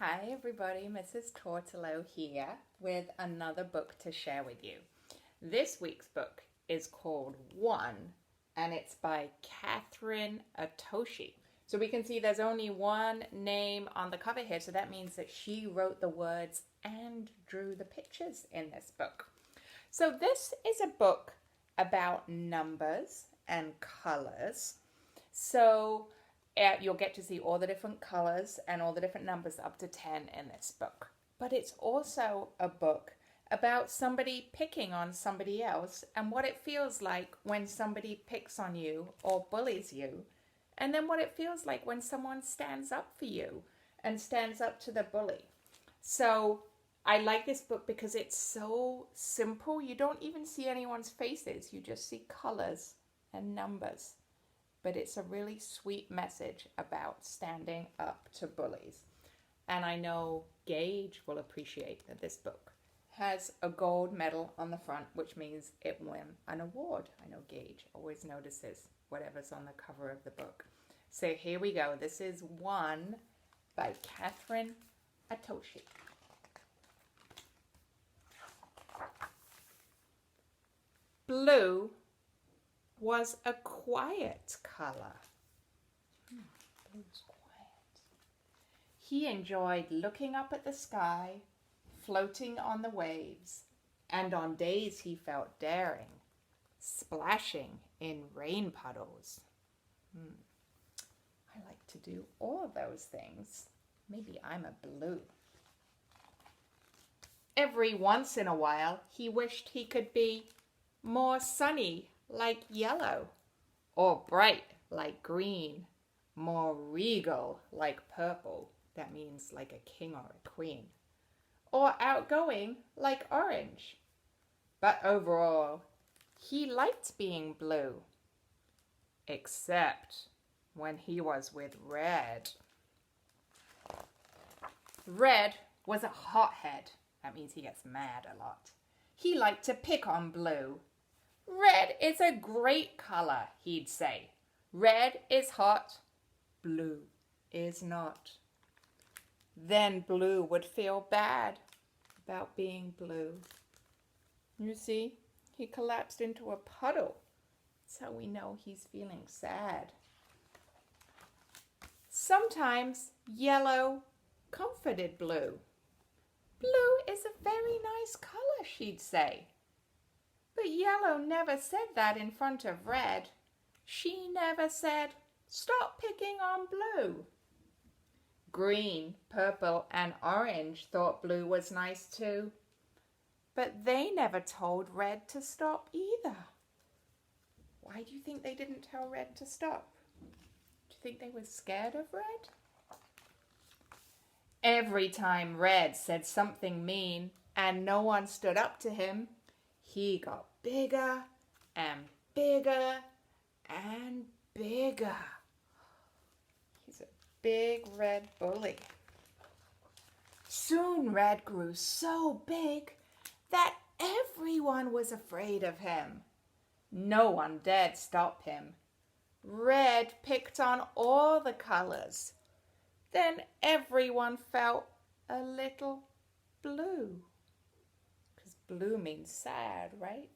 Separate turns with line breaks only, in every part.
Hi everybody, Mrs. Tourtelot here with another book to share with you. This week's book is called One and it's by Kathryn Otoshi. So we can see there's only one name on the cover here, so that means that she wrote the words and drew the pictures in this book. So this is a book about numbers and colors. So you'll get to see all the different colors and all the different numbers up to 10 in this book. But it's also a book about somebody picking on somebody else and what it feels like when somebody picks on you or bullies you. And then what it feels like when someone stands up for you and stands up to the bully. So I like this book because it's so simple. You don't even see anyone's faces. You just see colors and numbers. But it's a really sweet message about standing up to bullies. And I know Gage will appreciate that this book has a gold medal on the front, which means it won an award. I know Gage always notices whatever's on the cover of the book. So here we go. This is One by Kathryn Otoshi. Blue was a quiet color. Blue's quiet. He enjoyed looking up at the sky, floating on the waves, and on days he felt daring, splashing in rain puddles. I like to do all of those things. Maybe I'm a blue. Every once in a while, he wished he could be more sunny like yellow, or bright like green, more regal like purple, that means like a king or a queen, or outgoing like orange. But overall, he liked being blue, except when he was with Red. Red was a hothead. That means he gets mad a lot. He liked to pick on Blue. Red is a great color, he'd say. Red is hot, blue is not. Then Blue would feel bad about being blue. You see, he collapsed into a puddle. That's how we know he's feeling sad. Sometimes yellow comforted Blue. Blue is a very nice color, she'd say. But Yellow never said that in front of Red. She never said, "Stop picking on Blue." Green, purple, and orange thought Blue was nice too. But they never told Red to stop either. Why do you think they didn't tell Red to stop? Do you think they were scared of Red? Every time Red said something mean and no one stood up to him, he got bigger and bigger and bigger. He's a big red bully. Soon Red grew so big that everyone was afraid of him. No one dared stop him. Red picked on all the colors. Then everyone felt a little blue. Blue means sad, right?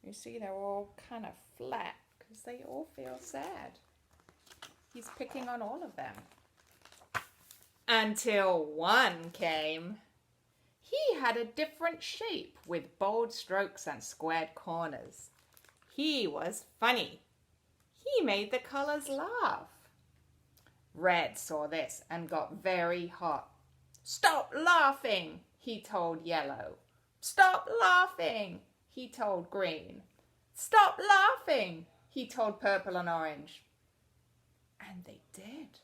You see, they're all kind of flat because they all feel sad. He's picking on all of them. Until One came. He had a different shape with bold strokes and squared corners. He was funny. He made the colors laugh. Red saw this and got very hot. "Stop laughing," he told Yellow. "Stop laughing," he told Green. "Stop laughing," he told Purple and Orange. And they did.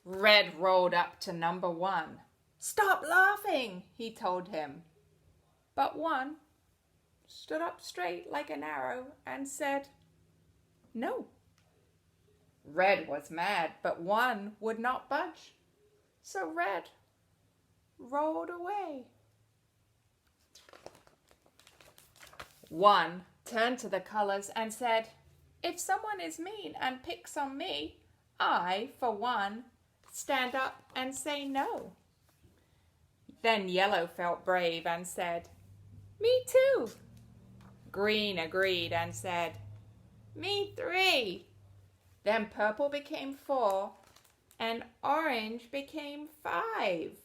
Red rolled up to number One. "Stop laughing," he told him. But One stood up straight like an arrow and said, "No." Red was mad, but One would not budge. So Red rolled away. One turned to the colors and said, "If someone is mean and picks on me, I, for one, stand up and say no. Then yellow felt brave and said, "Me too." Green agreed and said, "Me 3. Then purple became 4 and orange became 5.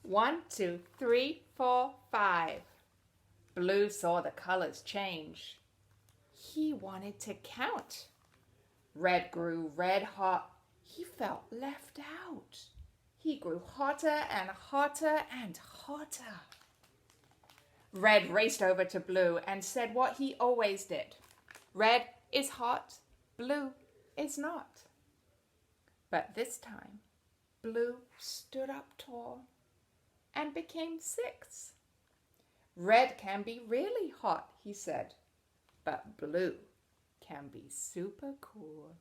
1, 2, 3, 4, 5. Blue saw the colors change. He wanted to count. Red grew red hot. He felt left out. He grew hotter and hotter and hotter. Red raced over to Blue and said what he always did. Red is hot, blue is not. But this time, Blue stood up tall and became 6. Red can be really hot, he said, but blue can be super cool.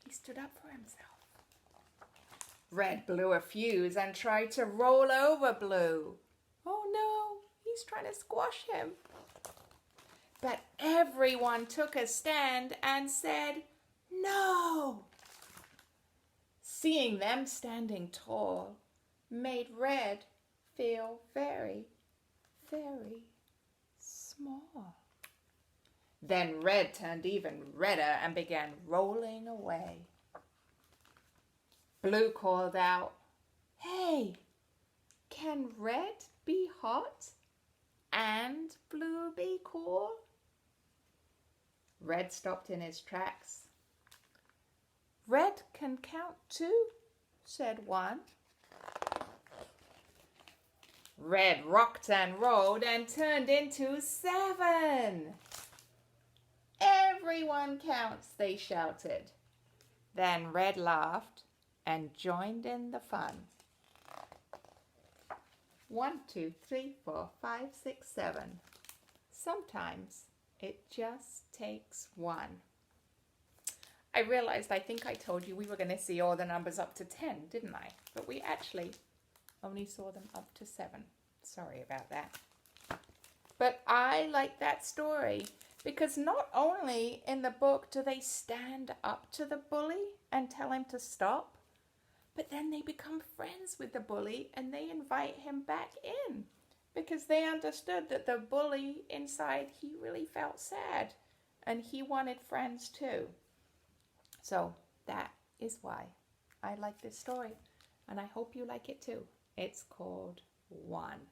He stood up for himself. Red blew a fuse and tried to roll over Blue. Oh no, he's trying to squash him. But everyone took a stand and said, no. Seeing them standing tall made Red feel very, very small. Then Red turned even redder and began rolling away. Blue called out, "Hey, can Red be hot and Blue be cool?" Red stopped in his tracks. "Red can count too," said one. Red rocked and rolled and turned into 7. "Everyone counts," they shouted. Then Red laughed and joined in the fun. 1, 2, 3, 4, 5, 6, 7. Sometimes it just takes 1. I realized I think I told you we were going to see all the numbers up to 10, didn't I? But we actually only saw them up to 7. Sorry about that. But I like that story because not only in the book do they stand up to the bully and tell him to stop, but then they become friends with the bully and they invite him back in because they understood that the bully inside, he really felt sad and he wanted friends too. So that is why I like this story and I hope you like it too. It's called 1.